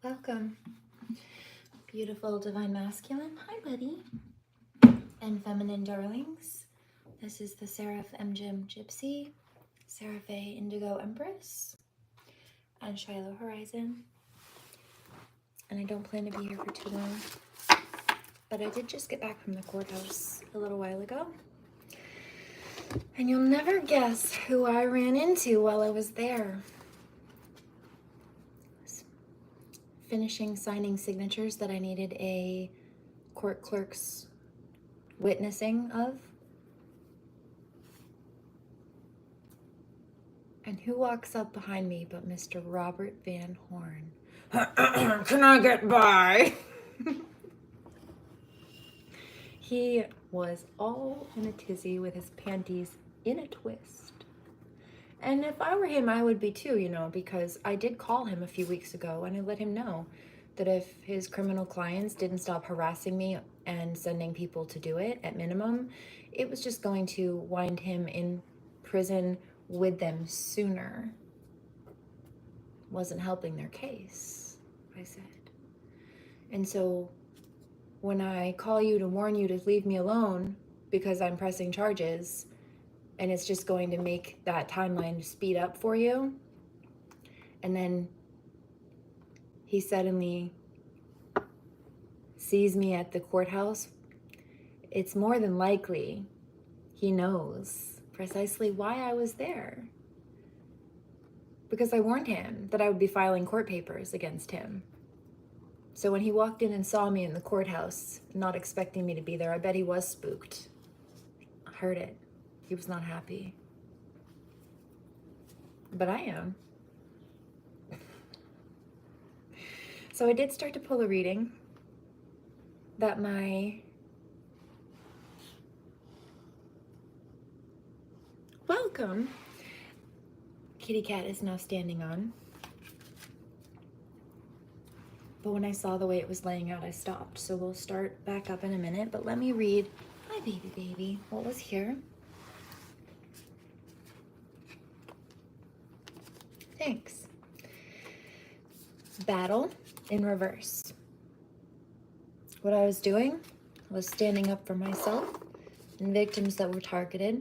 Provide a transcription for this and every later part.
Welcome, beautiful divine masculine. Hi, buddy. And feminine darlings. This is the Seraphim Gypsy, SeraFae Indigo Empress, and Shiloh Horizon. And I don't plan to be here for too long, but I did just get back from the courthouse a little while ago. And you'll never guess who I ran into while I was there. Finishing signing signatures that I needed a court clerk's witnessing of. And who walks up behind me but Mr. Robert Van Horn? Can I get by? He was all in a tizzy with his panties in a twist. And if I were him, I would be too, you know, because I did call him a few weeks ago and I let him know that if his criminal clients didn't stop harassing me and sending people to do it at minimum, it was just going to wind him in prison with them sooner. Wasn't helping their case, I said. And so when I call you to warn you to leave me alone because I'm pressing charges, and it's just going to make that timeline speed up for you. And then he suddenly sees me at the courthouse. It's more than likely he knows precisely why I was there. Because I warned him that I would be filing court papers against him. So when he walked in and saw me in the courthouse, not expecting me to be there, I bet he was spooked. I heard it. He was not happy. But I am. So I did start to pull a reading that my welcome kitty cat is now standing on. But when I saw the way it was laying out, I stopped. So we'll start back up in a minute, but let me read, hi baby, what was here? Thanks. Battle in reverse. What I was doing was standing up for myself and victims that were targeted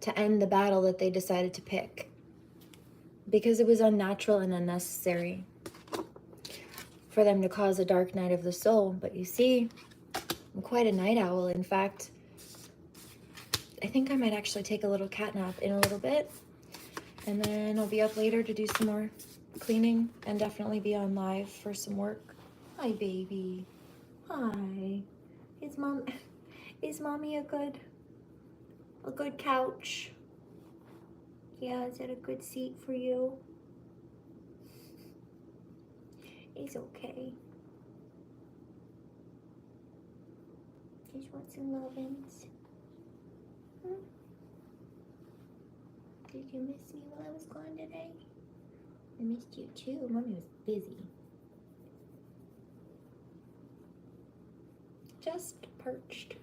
to end the battle that they decided to pick because it was unnatural and unnecessary for them to cause a dark night of the soul. But you see, I'm quite a night owl. In fact, I think I might actually take a little cat nap in a little bit. And then I'll be up later to do some more cleaning and definitely be on live for some work. Hi, baby. Hi. Is mommy a good couch? Yeah, is that a good seat for you? It's okay. Just want some lovin's. Huh? Did you miss me while I was gone today? I missed you too. Mommy was busy. Just perched.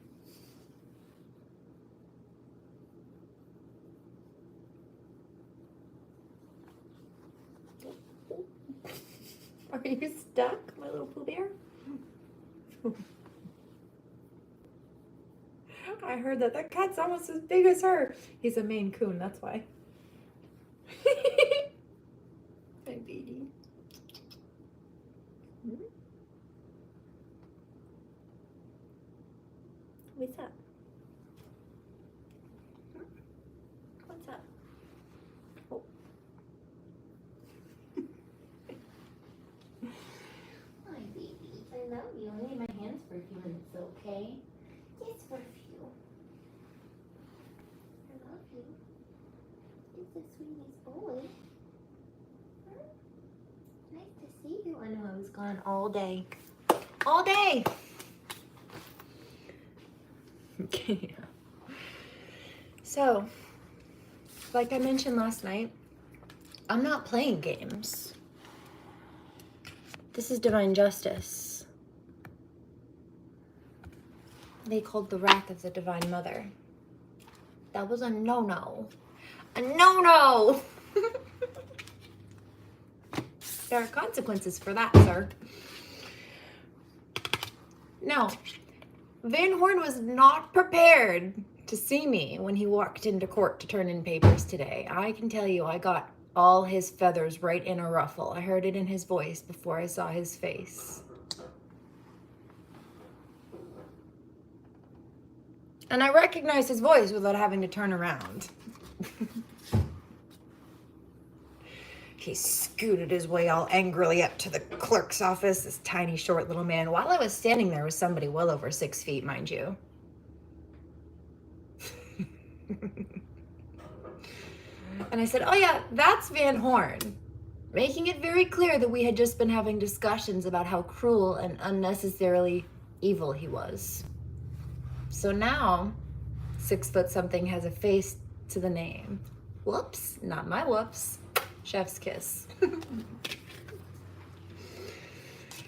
Are you stuck, my little Pooh Bear? I heard that. That cat's almost as big as her. He's a Maine Coon, that's why. Hi, baby. What's up? What's up? Oh. Hi, baby. I love you. I need my hands for a few minutes, okay? Just for a few. I love you. You're the sweetest boy. Huh? Nice to see you. I know I was gone all day. All day! Okay. So, like I mentioned last night, I'm not playing games. This is divine justice. They called the wrath of the Divine Mother. That was a no-no. A no-no! there are consequences for that, sir. No, Van Horn was not prepared to see me when he walked into court to turn in papers today. I can tell you, I got all his feathers right in a ruffle. I heard it in his voice before I saw his face. And I recognized his voice without having to turn around. He scooted his way all angrily up to the clerk's office, this tiny, short little man. While I was standing there was somebody well over 6 feet, mind you. And I said, oh yeah, that's Van Horn. Making it very clear that we had just been having discussions about how cruel and unnecessarily evil he was. So now, 6 foot something has a face to the name. Whoops, not my whoops. Chef's kiss.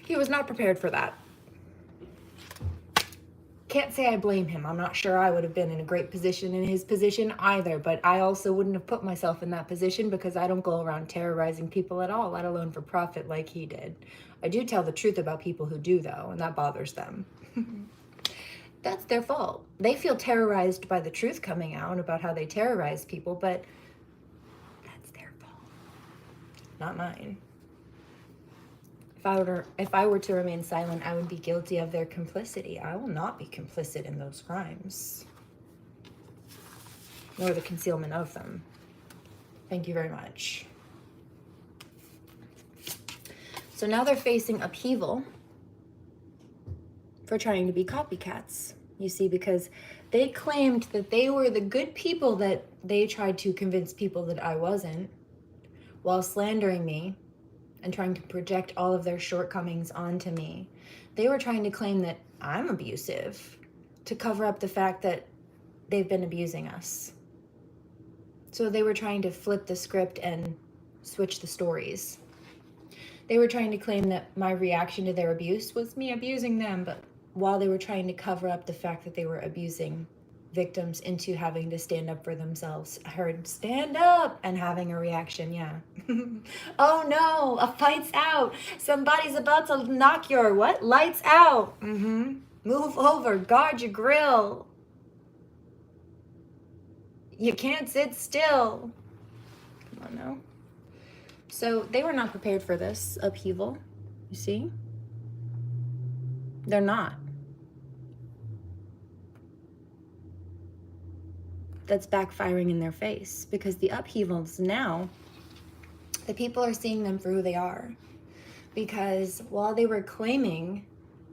He was not prepared for that. Can't say I blame him. I'm not sure I would have been in a great position in his position either, but I also wouldn't have put myself in that position because I don't go around terrorizing people at all, let alone for profit like he did. I do tell the truth about people who do, though, and that bothers them. That's their fault. They feel terrorized by the truth coming out about how they terrorize people, but that's their fault, not mine. If I were to remain silent, I would be guilty of their complicity. I will not be complicit in those crimes, nor the concealment of them. Thank you very much. So now they're facing upheaval for trying to be copycats, you see, because they claimed that they were the good people that they tried to convince people that I wasn't, while slandering me and trying to project all of their shortcomings onto me. They were trying to claim that I'm abusive to cover up the fact that they've been abusing us. So they were trying to flip the script and switch the stories. They were trying to claim that my reaction to their abuse was me abusing them, but while they were trying to cover up the fact that they were abusing victims into having to stand up for themselves. I heard stand up and having a reaction, yeah. Oh no, a fight's out. Somebody's about to knock your what? Lights out. Move over, guard your grill. You can't sit still. Come on now. So they were not prepared for this upheaval, you see? They're not. That's backfiring in their face because the upheavals now, the people are seeing them for who they are. Because while they were claiming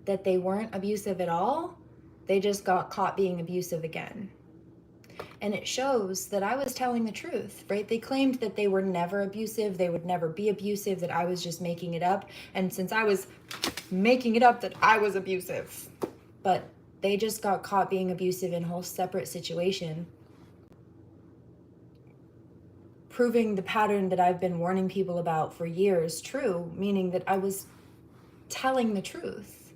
that they weren't abusive at all, they just got caught being abusive again. And it shows that I was telling the truth, right? They claimed that they were never abusive, they would never be abusive, that I was just making it up. And since I was making it up, that I was abusive. But they just got caught being abusive in a whole separate situation, proving the pattern that I've been warning people about for years true, meaning that I was telling the truth.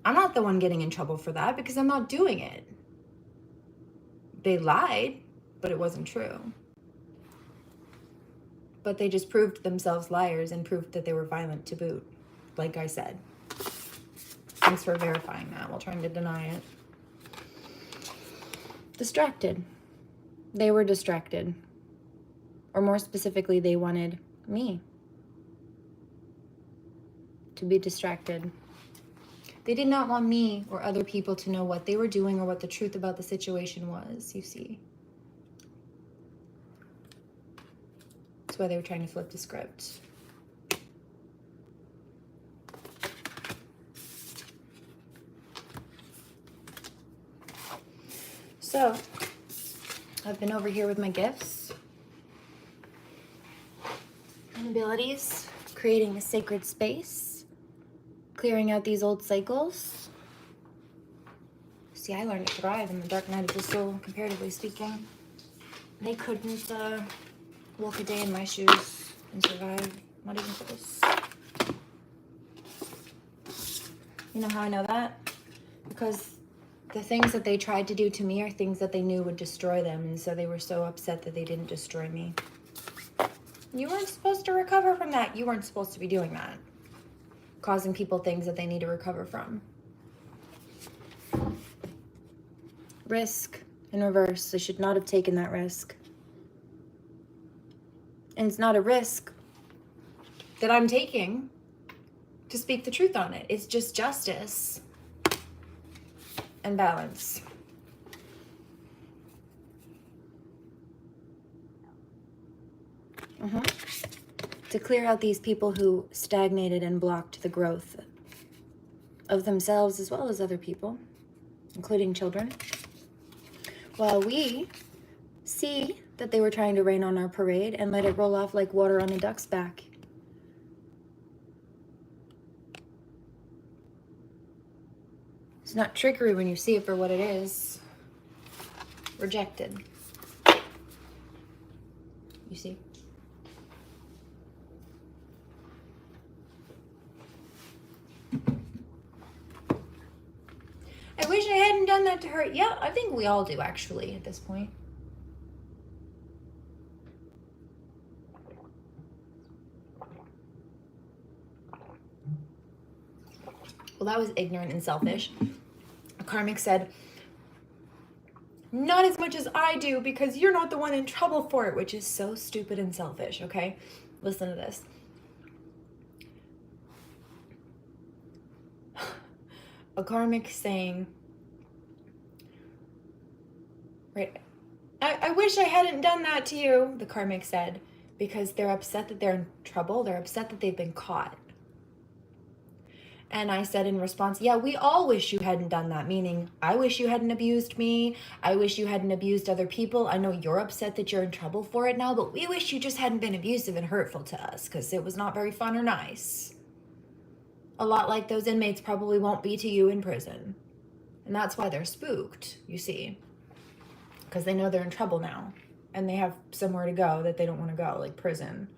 I'm not the one getting in trouble for that because I'm not doing it. They lied, but it wasn't true. But they just proved themselves liars and proved that they were violent to boot, like I said. Thanks for verifying that while trying to deny it. Distracted. They were distracted. Or more specifically, they wanted me to be distracted. They did not want me or other people to know what they were doing or what the truth about the situation was, you see. That's why they were trying to flip the script. So, I've been over here with my gifts and abilities, creating a sacred space, clearing out these old cycles. See, I learned to thrive in the dark night of the soul, comparatively speaking. They couldn't walk a day in my shoes and survive, not even close. You know how I know that? Because the things that they tried to do to me are things that they knew would destroy them, and so they were so upset that they didn't destroy me. You weren't supposed to recover from that. You weren't supposed to be doing that. Causing people things that they need to recover from. Risk in reverse. They should not have taken that risk. And it's not a risk that I'm taking to speak the truth on it. It's just justice and balance. To clear out these people who stagnated and blocked the growth of themselves as well as other people, including children. While we see that they were trying to rain on our parade and let it roll off like water on a duck's back. It's not trickery when you see it for what it is. Rejected. You see? I wish I hadn't done that to her. Yeah, I think we all do actually at this point. Well, that was ignorant and selfish. A karmic said, not as much as I do because you're not the one in trouble for it, which is so stupid and selfish, okay? Listen to this. A karmic saying, right, I wish I hadn't done that to you, the karmic said, because they're upset that they're in trouble. They're upset that they've been caught. And I said in response, yeah, we all wish you hadn't done that, meaning I wish you hadn't abused me. I wish you hadn't abused other people. I know you're upset that you're in trouble for it now, but we wish you just hadn't been abusive and hurtful to us because it was not very fun or nice. A lot like those inmates probably won't be to you in prison. And that's why they're spooked, you see, because they know they're in trouble now and they have somewhere to go that they don't want to go, like prison.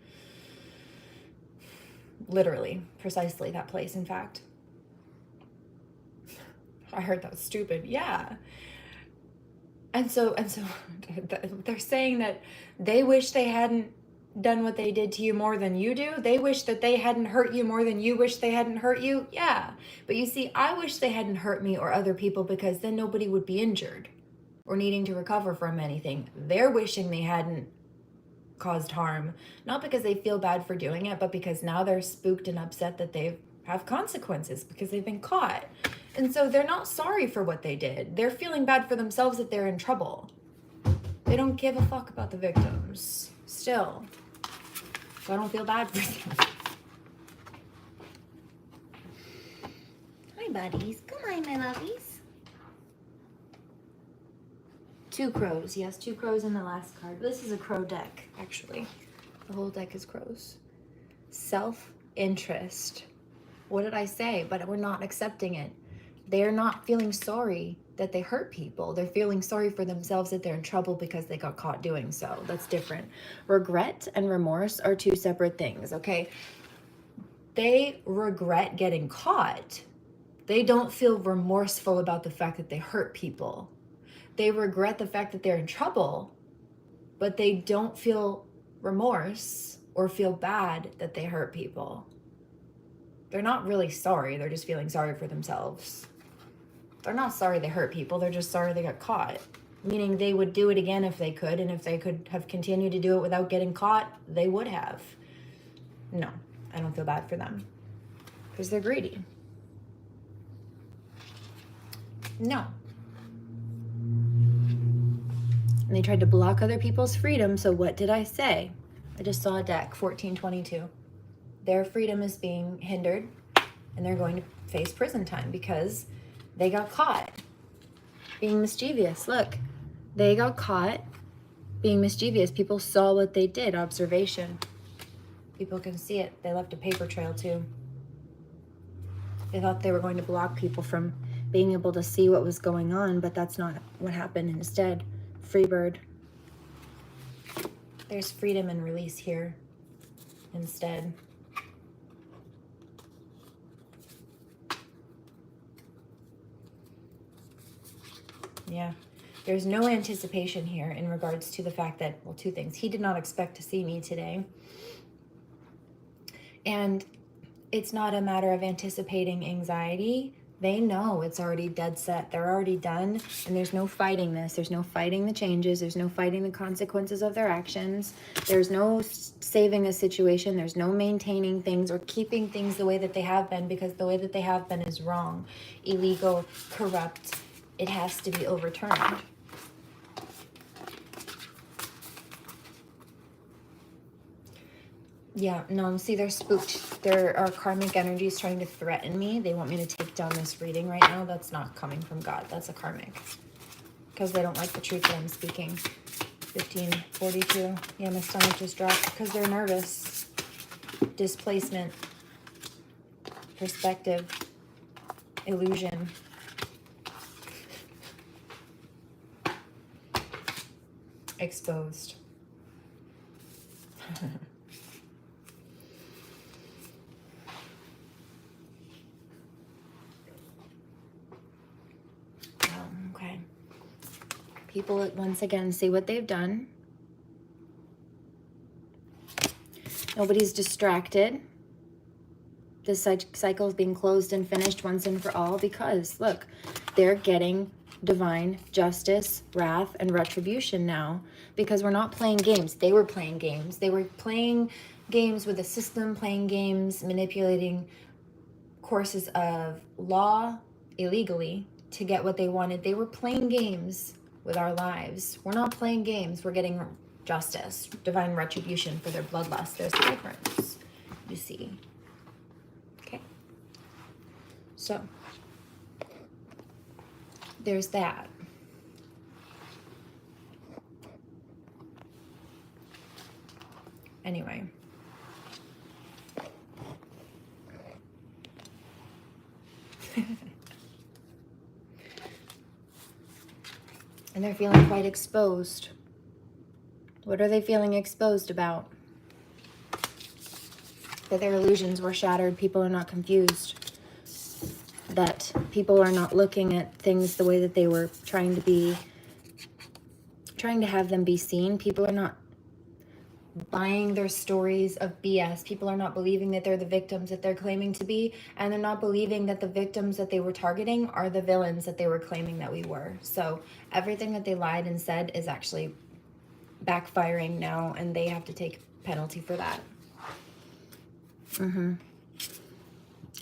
Literally, precisely that place, in fact. I heard that was stupid. Yeah. And so they're saying that they wish they hadn't done what they did to you more than you do. They wish that they hadn't hurt you more than you wish they hadn't hurt you. Yeah. But you see, I wish they hadn't hurt me or other people because then nobody would be injured or needing to recover from anything. They're wishing they hadn't caused harm, not because they feel bad for doing it, but because now they're spooked and upset that they have consequences because they've been caught. And so they're not sorry for what they did. They're feeling bad for themselves that they're in trouble. They don't give a fuck about the victims still. So I don't feel bad for them. Hi, buddies. Come on, my lovies. 2 crows. Yes, 2 crows in the last card. This is a crow deck, actually. The whole deck is crows. Self-interest. What did I say? But we're not accepting it. They're not feeling sorry that they hurt people. They're feeling sorry for themselves that they're in trouble because they got caught doing so. That's different. Regret and remorse are 2 separate things, okay? They regret getting caught. They don't feel remorseful about the fact that they hurt people. They regret the fact that they're in trouble, but they don't feel remorse or feel bad that they hurt people. They're not really sorry. They're just feeling sorry for themselves. They're not sorry they hurt people. They're just sorry they got caught, meaning they would do it again if they could. And if they could have continued to do it without getting caught, they would have. No, I don't feel bad for them because they're greedy. No. And they tried to block other people's freedom. So what did I say? I just saw a deck, 1422. Their freedom is being hindered and they're going to face prison time because they got caught being mischievous. Look, they got caught being mischievous. People saw what they did. Observation. People can see it. They left a paper trail too. They thought they were going to block people from being able to see what was going on, but that's not what happened. Instead, free bird. There's freedom and release here instead. Yeah. There's no anticipation here in regards to the fact that, well, two things. He did not expect to see me today. And it's not a matter of anticipating anxiety. They know it's already dead set. They're already done. And there's no fighting this. There's no fighting the changes. There's no fighting the consequences of their actions. There's no saving a situation. There's no maintaining things or keeping things the way that they have been, because the way that they have been is wrong, illegal, corrupt. It has to be overturned. Yeah, no, see, they're spooked. There are karmic energies trying to threaten me. They want me to take down this reading right now. That's not coming from God. That's a karmic. Because they don't like the truth that I'm speaking. 1542. Yeah, my stomach just dropped because they're nervous. Displacement. Perspective. Illusion. Exposed. Okay. People once again see what they've done. Nobody's distracted. This cycle is being closed and finished once and for all, because look, they're getting divine justice, wrath, and retribution now, because we're not playing games. They were playing games. They were playing games with the system, playing games, manipulating courses of law illegally to get what they wanted. They were playing games with our lives. We're not playing games. We're getting justice, divine retribution for their bloodlust. There's the difference, you see. Okay. So, there's that. Anyway. And they're feeling quite exposed. What are they feeling exposed about? That their illusions were shattered. People are not confused. That people are not looking at things the way that they were trying to have them be seen. People are not buying their stories of BS. People are not believing that they're the victims that they're claiming to be, and they're not believing that the victims that they were targeting are the villains that they were claiming that we were. So everything that they lied and said is actually backfiring now, and they have to take penalty for that.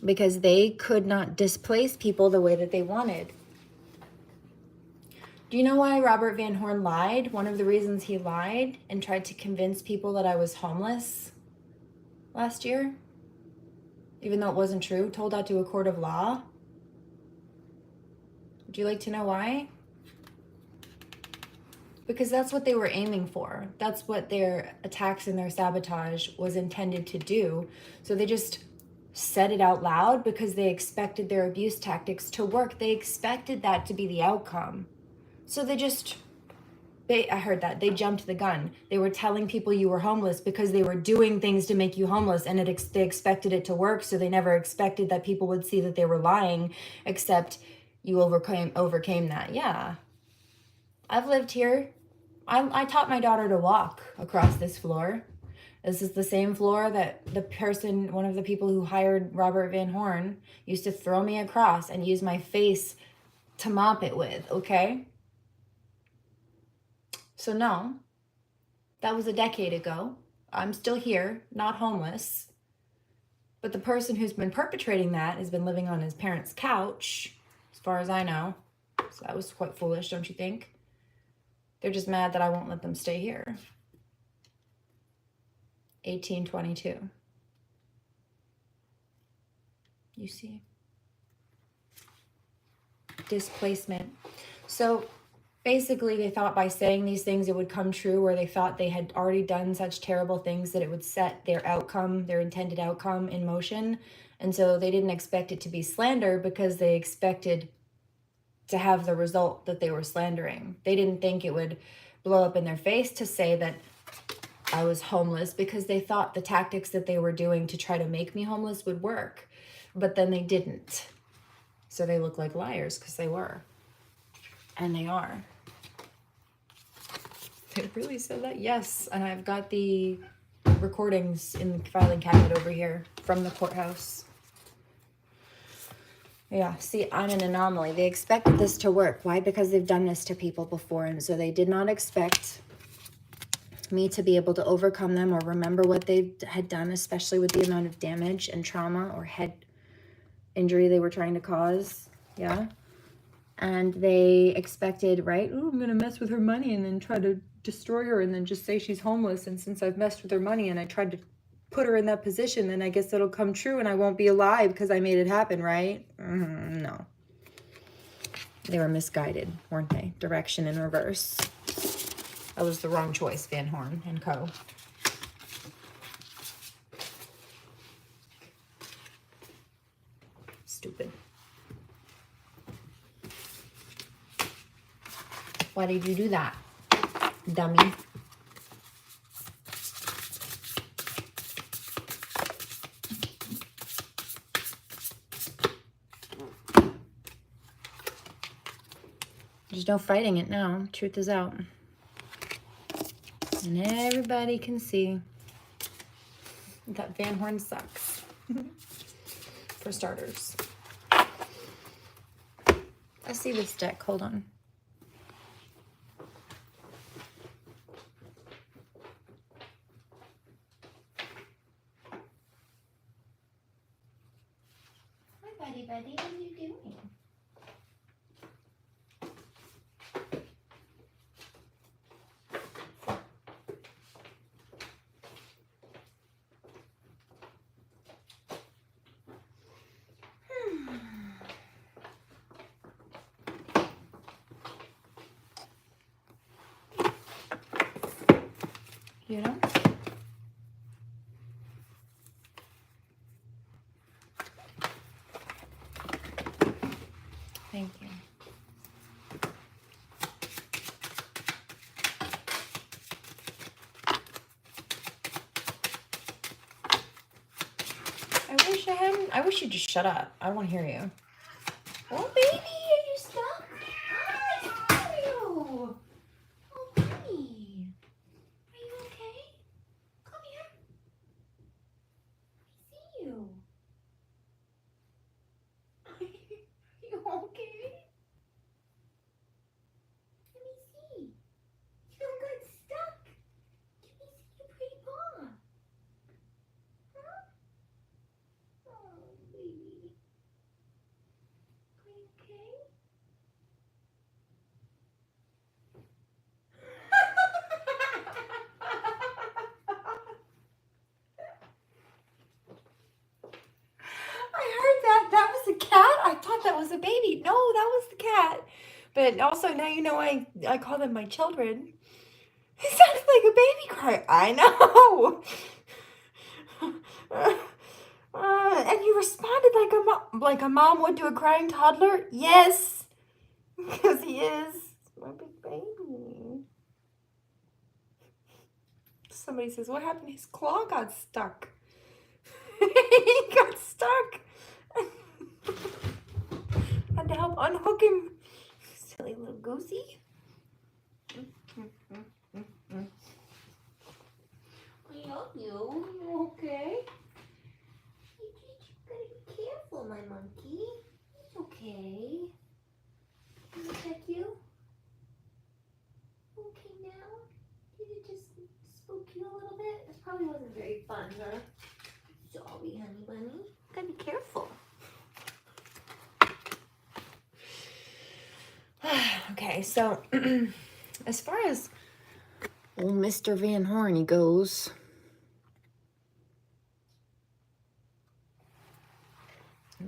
Because they could not displace people the way that they wanted. Do you know why Robert Van Horn lied? One of the reasons he lied and tried to convince people that I was homeless last year, even though it wasn't true, told that to a court of law. Would you like to know why? Because that's what they were aiming for. That's what their attacks and their sabotage was intended to do. So they just said it out loud because they expected their abuse tactics to work. They expected that to be the outcome. So I heard that. They jumped the gun. They were telling people you were homeless because they were doing things to make you homeless, and they expected it to work, so they never expected that people would see that they were lying, except you overcame that. Yeah. I've lived here. I taught my daughter to walk across this floor. This is the same floor that one of the people who hired Robert Van Horn, used to throw me across and use my face to mop it with, okay? So no, that was a decade ago. I'm still here, not homeless. But the person who's been perpetrating that has been living on his parents' couch, as far as I know. So that was quite foolish, don't you think? They're just mad that I won't let them stay here. 1822. You see? Displacement. So basically, they thought by saying these things it would come true, or they thought they had already done such terrible things that it would set their outcome, their intended outcome, in motion. And so they didn't expect it to be slander because they expected to have the result that they were slandering. They didn't think it would blow up in their face to say that I was homeless, because they thought the tactics that they were doing to try to make me homeless would work. But then they didn't. So they look like liars, because they were. And they are. They really said that? Yes. And I've got the recordings in the filing cabinet over here from the courthouse. Yeah, see, I'm an anomaly. They expected this to work. Why? Because they've done this to people before. And so they did not expect me to be able to overcome them or remember what they had done, especially with the amount of damage and trauma or head injury they were trying to cause. Yeah. And they expected, right? Oh, I'm going to mess with her money and then try to destroy her and then just say she's homeless. And since I've messed with her money and I tried to put her in that position, then I guess it'll come true and I won't be alive because I made it happen, right? No. They were misguided, weren't they? Direction in reverse. That was the wrong choice, Van Horn and Co. Stupid. Why did you do that, dummy? There's no fighting it now. Truth is out. And everybody can see that Van Horn sucks. For starters. Let's see this deck. Hold on. Hi, buddy. What are you doing? You know? Thank you. I wish you'd just shut up. I want to hear you. Oh, baby, are you stuck? Hi, how are you? Oh, honey. Are you okay? Come here. I see you. Are you okay? Let me see. You got stuck. Let me see your pretty paw. Huh? Oh, baby. Are you okay? I heard that. That was a cat? I thought that was a baby. No, that was the cat. But also now you know I call them my children. It sounds like a baby cry. I know. And you responded like a mom would to a crying toddler? Yes. Because he is my big baby. Somebody says, what happened? His claw got stuck. He got stuck. Had to help unhook him. Silly little goosey. I love you. You okay? You gotta be careful, my monkey. It's okay. Can I check you? Okay now? Did it just spook you a little bit? This probably wasn't very fun, huh? Sorry, honey bunny. Gotta be careful. Okay, so as far as old Mr. Van Horn goes,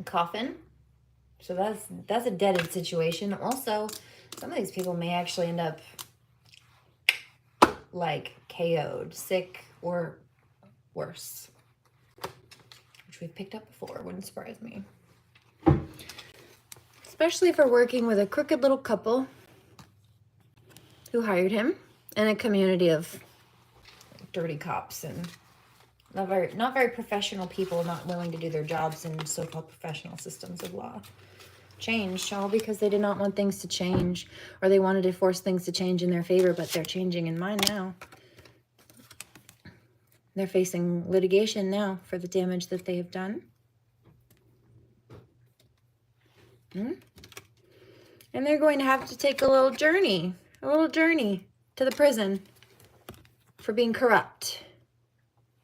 coffin. So that's a dead-end situation. Also, some of these people may actually end up like KO'd, sick, or worse, which we've picked up before. Wouldn't surprise me. Especially if we're working with a crooked little couple who hired him in a community of dirty cops and not very professional people, not willing to do their jobs in so-called professional systems of law. changed, all because they did not want things to change, or they wanted to force things to change in their favor, but they're changing in mine now. They're facing litigation now for the damage that they have done. And they're going to have to take a little journey to the prison for being corrupt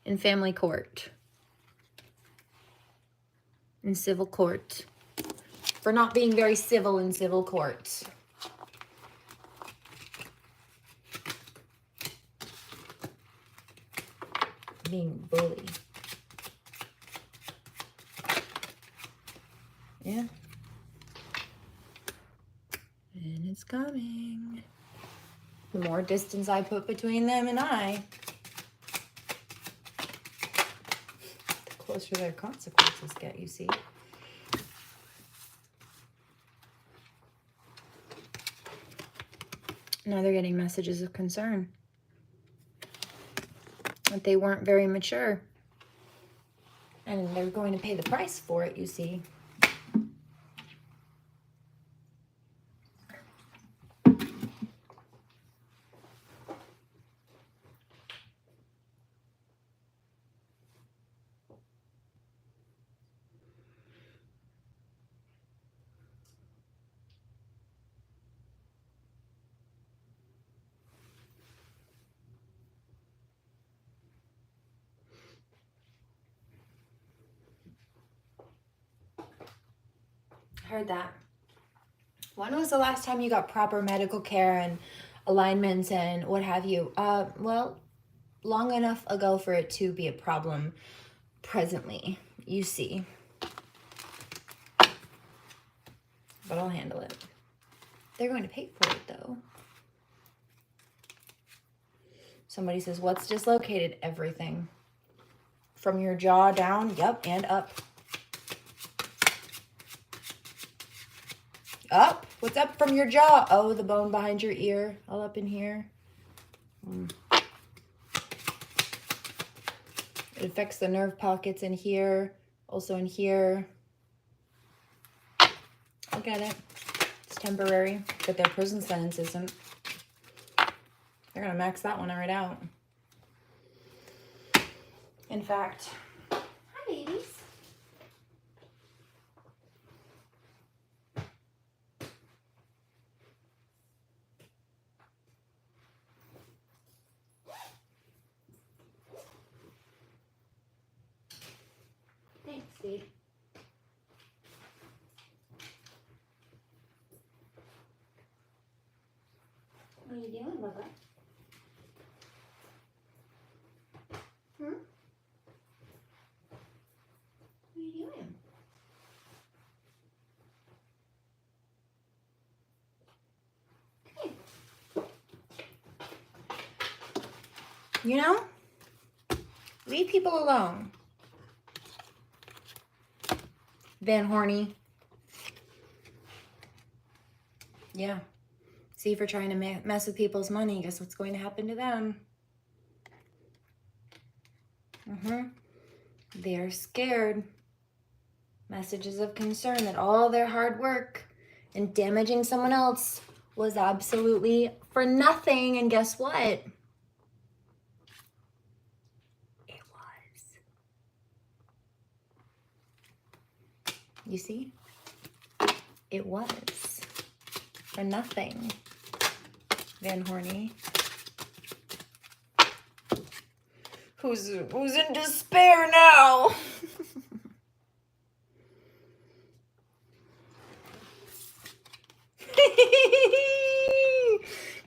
in family court, in civil court, for not being very civil in civil court. Being bullied. Yeah. And it's coming. The more distance I put between them and I, the closer their consequences get, you see. Now they're getting messages of concern. That they weren't very mature. And they're going to pay the price for it, you see. Heard that. When was the last time you got proper medical care and alignments and what have you? Well, long enough ago for it to be a problem presently, you see. But I'll handle it. They're going to pay for it, though. Somebody says, what's dislocated? Everything. From your jaw down, yep, and up. Up? What's up from your jaw? Oh, the bone behind your ear. All up in here. It affects the nerve pockets in here. Also in here. I get it. It's temporary. But their prison sentence isn't. They're going to max that one right out. In fact. Hi, babies. Thanks, Steve. What are you doing, Bubba? What are you doing? Hey. You know, leave people alone. Van Horny. Yeah. See, for trying to mess with people's money, guess what's going to happen to them? They're scared. Messages of concern that all their hard work and damaging someone else was absolutely for nothing. And guess what? It was. You see? It was for nothing. Van Horny. Who's in despair now?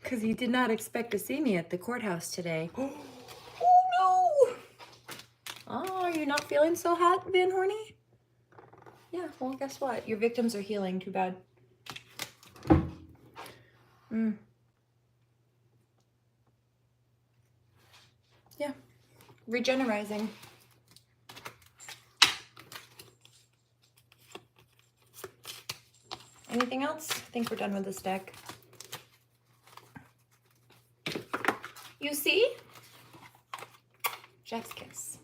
Because he did not expect to see me at the courthouse today. Oh no! Oh, are you not feeling so hot, Van Horny? Yeah, well, guess what? Your victims are healing. Too bad. Yeah. Regenerizing. Anything else? I think we're done with this deck. You see? Chef's kiss.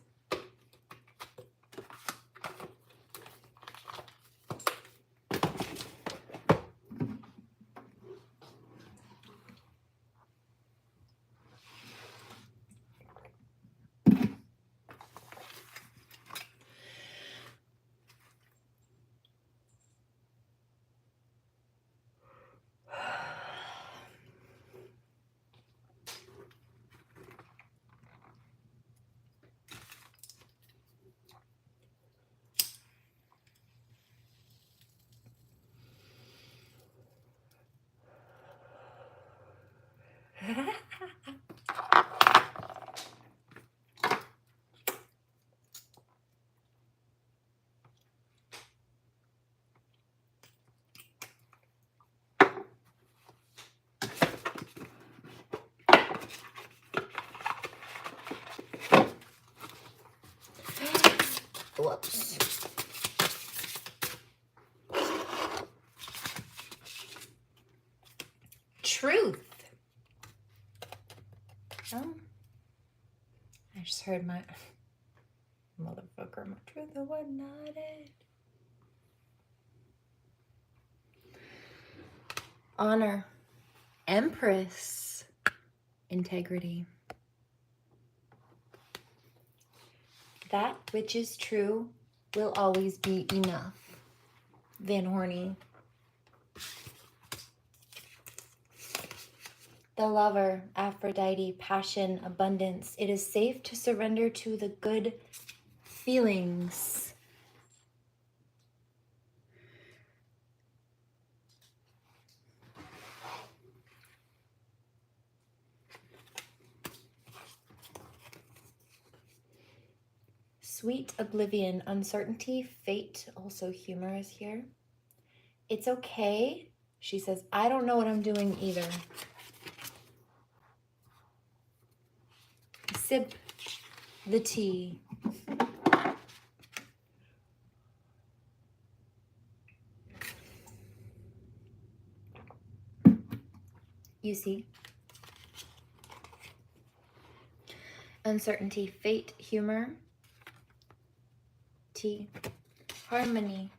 Whoops. Truth. Oh, I just heard my motherfucker, my truth or what not it. Honor. Empress. Integrity. That which is true will always be enough. Van Horny. The lover, Aphrodite, passion, abundance. It is safe to surrender to the good feelings. Sweet oblivion, uncertainty, fate, also humor is here. It's okay. She says, I don't know what I'm doing either. Sip the tea. You see? Uncertainty, fate, humor. Tea. Harmony,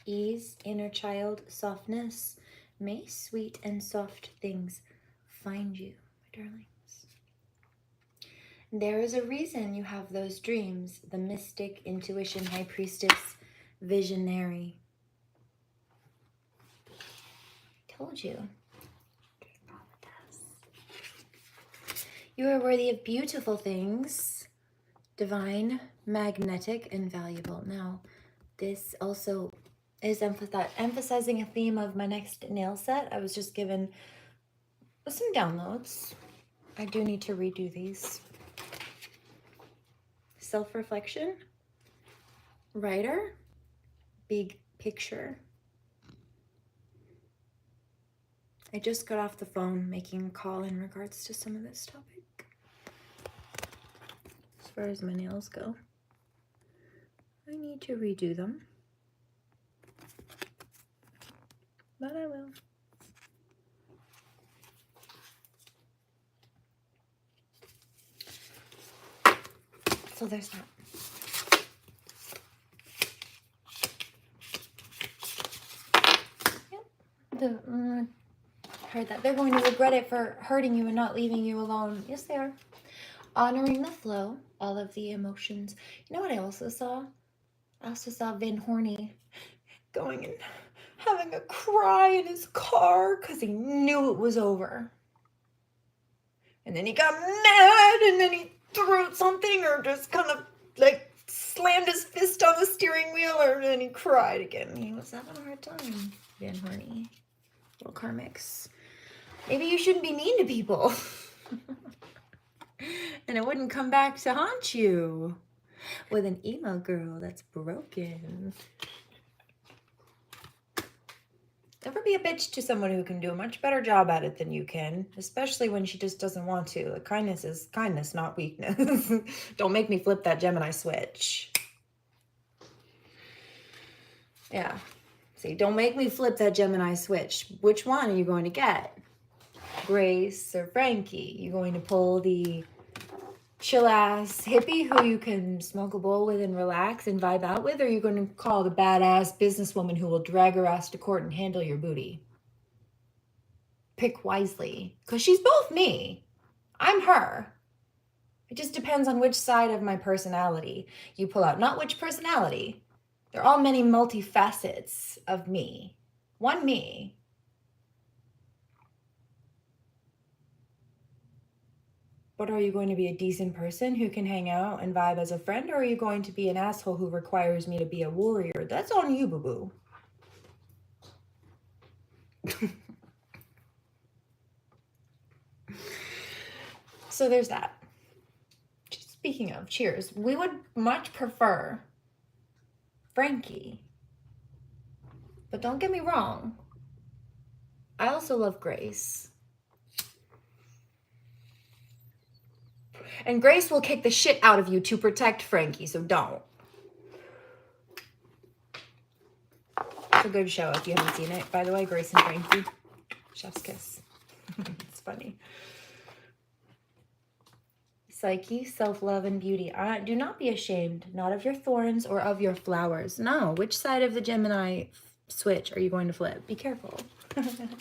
ease, inner child, softness. May sweet and soft things find you, my darlings. There is a reason you have those dreams. The mystic, intuition, high priestess, visionary. I told you. You are worthy of beautiful things, divine, magnetic, and valuable. Now, this also is emphasizing a theme of my next nail set. I was just given some downloads. I do need to redo these. Self-reflection, writer, big picture. I just got off the phone making a call in regards to some of this topic. As far as my nails go, I need to redo them, but I will. So there's that. Yep. Heard that. They're going to regret it for hurting you and not leaving you alone. Yes, they are. Honoring the flow, all of the emotions. You know what I also saw? I also saw Van Horny going and having a cry in his car because he knew it was over. And then he got mad and then he threw something or just kind of like slammed his fist on the steering wheel and then he cried again. He was having a hard time, Van Horny. Little karmics. Maybe you shouldn't be mean to people. And it wouldn't come back to haunt you with an emo girl that's broken. Never be a bitch to someone who can do a much better job at it than you can, especially when she just doesn't want to. Like, kindness is kindness, not weakness. Don't make me flip that Gemini switch. Yeah. See, don't make me flip that Gemini switch. Which one are you going to get? Grace or Frankie? You going to pull the chill-ass hippie who you can smoke a bowl with and relax and vibe out with, or are you going to call the badass businesswoman who will drag her ass to court and handle your booty? Pick wisely, because she's both me. I'm her. It just depends on which side of my personality you pull out. Not which personality. They're all many multifacets of me. One me. But are you going to be a decent person who can hang out and vibe as a friend, or are you going to be an asshole who requires me to be a warrior? That's on you, boo-boo. So there's that. Speaking of, cheers. We would much prefer Frankie. But don't get me wrong. I also love Grace. And Grace will kick the shit out of you to protect Frankie, so don't. It's a good show if you haven't seen it. By the way, Grace and Frankie. Chef's kiss. It's funny. Psyche, self-love, and beauty. Do not be ashamed, not of your thorns or of your flowers. No, which side of the Gemini switch are you going to flip? Be careful.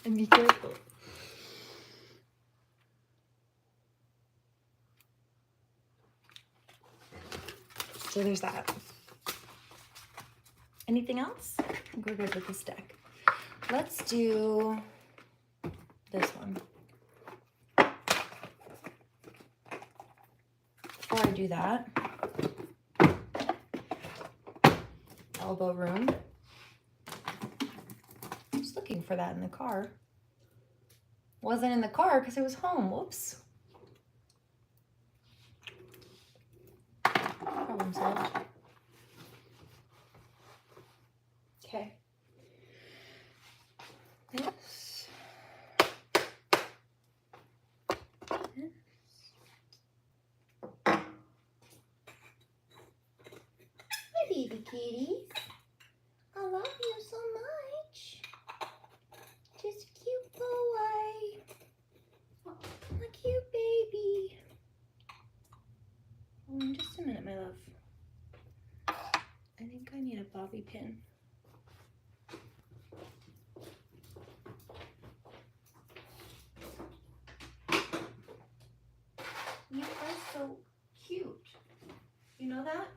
And be careful. So there's that. Anything else? I think we're good with this deck. Let's do this one. Before I do that, elbow room. I was looking for that in the car. Wasn't in the car because it was home. Whoops. Problem solved. Okay. This. Hi, baby kitties. I love you so much. Just a cute boy. Oh, a cute baby. Hold on just a minute, my love. I think I need a bobby pin. You are so cute. You know that?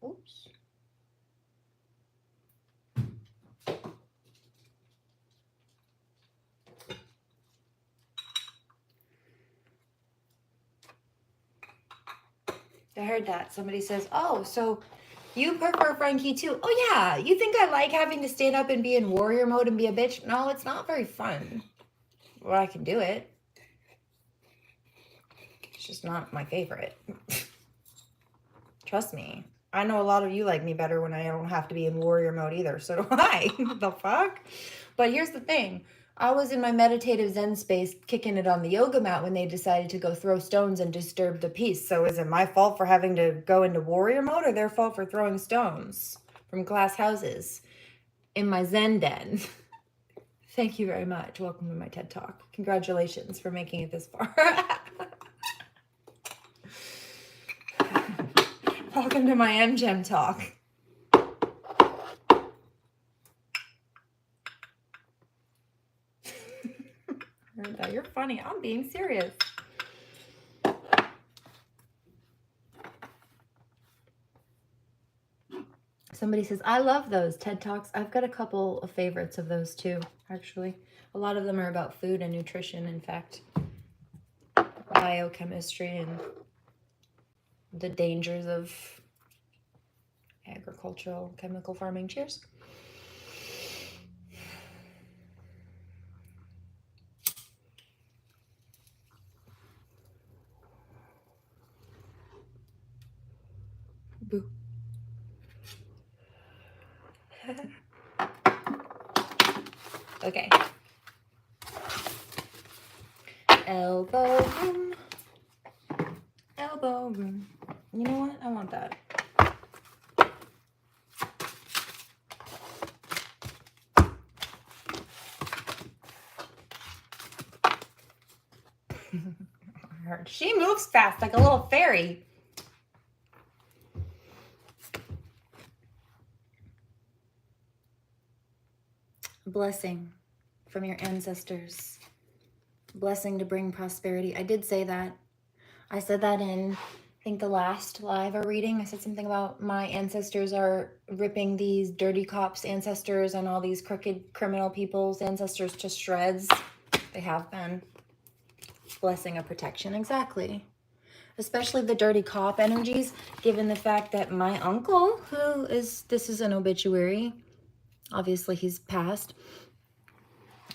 Oops. I heard that. Somebody says, oh, so you prefer Frankie too? Oh, yeah. You think I like having to stand up and be in warrior mode and be a bitch? No, it's not very fun. Well, I can do it. It's just not my favorite. Trust me. I know a lot of you like me better when I don't have to be in warrior mode either. So do I. The fuck? But here's the thing. I was in my meditative Zen space kicking it on the yoga mat when they decided to go throw stones and disturb the peace. So is it my fault for having to go into warrior mode or their fault for throwing stones from glass houses in my Zen den? Thank you very much. Welcome to my TED Talk. Congratulations for making it this far. Welcome to my MGem talk. You're funny. I'm being serious. Somebody says, I love those TED Talks. I've got a couple of favorites of those too, actually. A lot of them are about food and nutrition, in fact. Biochemistry and the dangers of agricultural chemical farming. Cheers. Boo. Okay. Elbow room. Elbow room. You know what? I want that. She moves fast like a little fairy. Blessing from your ancestors. Blessing to bring prosperity. I did say that. I said that in, I think, the last live or reading. I said something about my ancestors are ripping these dirty cops' ancestors and all these crooked criminal people's ancestors to shreds. They have been. Blessing of protection. Exactly. Especially the dirty cop energies, given the fact that my uncle, this is an obituary, Obviously, he's passed.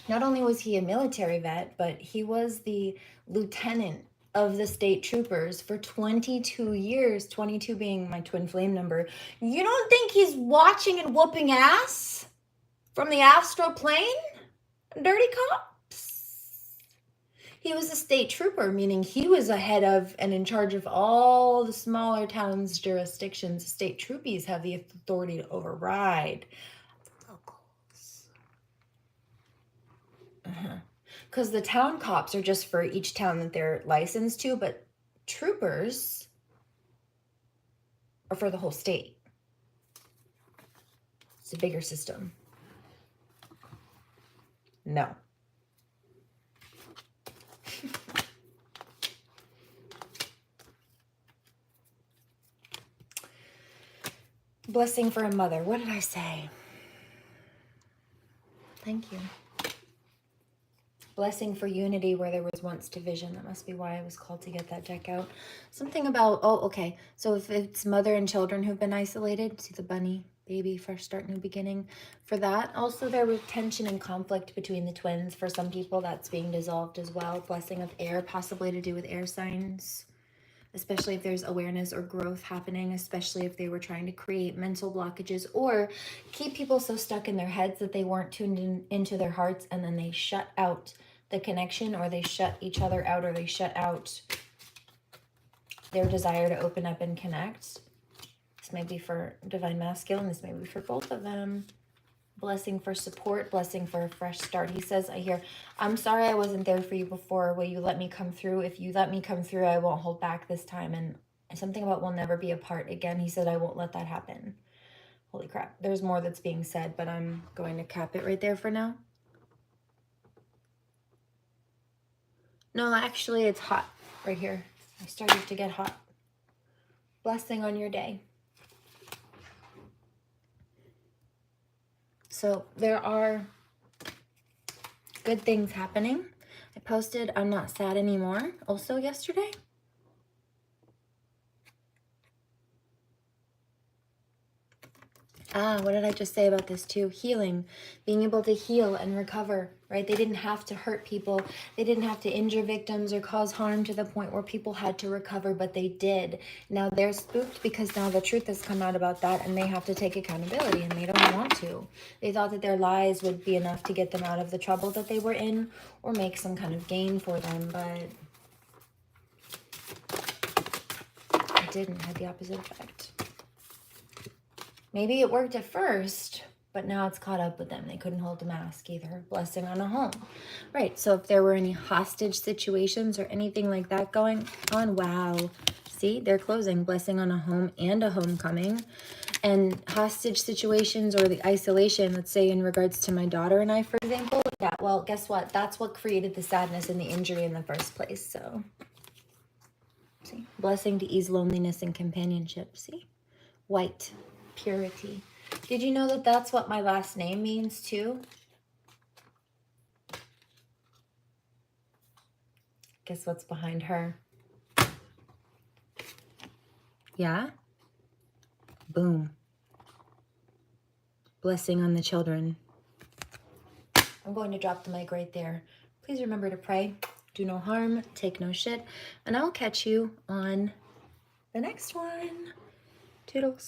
Not only was he a military vet, but he was the lieutenant of the state troopers for 22 years, 22 being my twin flame number. You don't think he's watching and whooping ass from the astral plane? Dirty cops. He was a state trooper, meaning he was ahead of and in charge of all the smaller towns' jurisdictions. State troopies have the authority to override the locals. Because the town cops are just for each town that they're licensed to, but troopers are for the whole state. It's a bigger system. No. Blessing for a mother. What did I say? Thank you. Blessing for unity where there was once division. That must be why I was called to get that deck out. Something about, oh, okay. So if it's mother and children who've been isolated, see the bunny, baby, fresh start, new beginning. For that, also there was tension and conflict between the twins. For some people, that's being dissolved as well. Blessing of air, possibly to do with air signs. Especially if there's awareness or growth happening, especially if they were trying to create mental blockages or keep people so stuck in their heads that they weren't tuned into their hearts, and then they shut out the connection, or they shut each other out, or they shut out their desire to open up and connect. This may be for divine masculine. This may be for both of them. Blessing for support, blessing for a fresh start. He says, I hear, I'm sorry I wasn't there for you before. Will you let me come through? If you let me come through, I won't hold back this time. And something about we'll never be apart again. He said, I won't let that happen. Holy crap. There's more that's being said, but I'm going to cap it right there for now. No, actually, it's hot right here. I started to get hot. Blessing on your day. So there are good things happening. I posted I'm not sad anymore also yesterday. What did I just say about this too? Healing, being able to heal and recover, right? They didn't have to hurt people. They didn't have to injure victims or cause harm to the point where people had to recover, but they did. Now they're spooked because now the truth has come out about that, and they have to take accountability, and they don't want to. They thought that their lies would be enough to get them out of the trouble that they were in or make some kind of gain for them, but it didn't. Had the opposite effect. Maybe it worked at first, but now it's caught up with them. They couldn't hold the mask either. Blessing on a home. Right, so if there were any hostage situations or anything like that going on, wow. See, they're closing. Blessing on a home and a homecoming. And hostage situations or the isolation, let's say in regards to my daughter and I, for example. Yeah, well, guess what? That's what created the sadness and the injury in the first place, so. See, blessing to ease loneliness and companionship, see? White. Purity. Did you know that that's what my last name means too? Guess what's behind her? Yeah? Boom. Blessing on the children. I'm going to drop the mic right there. Please remember to pray, do no harm, take no shit, and I'll catch you on the next one. Toodles.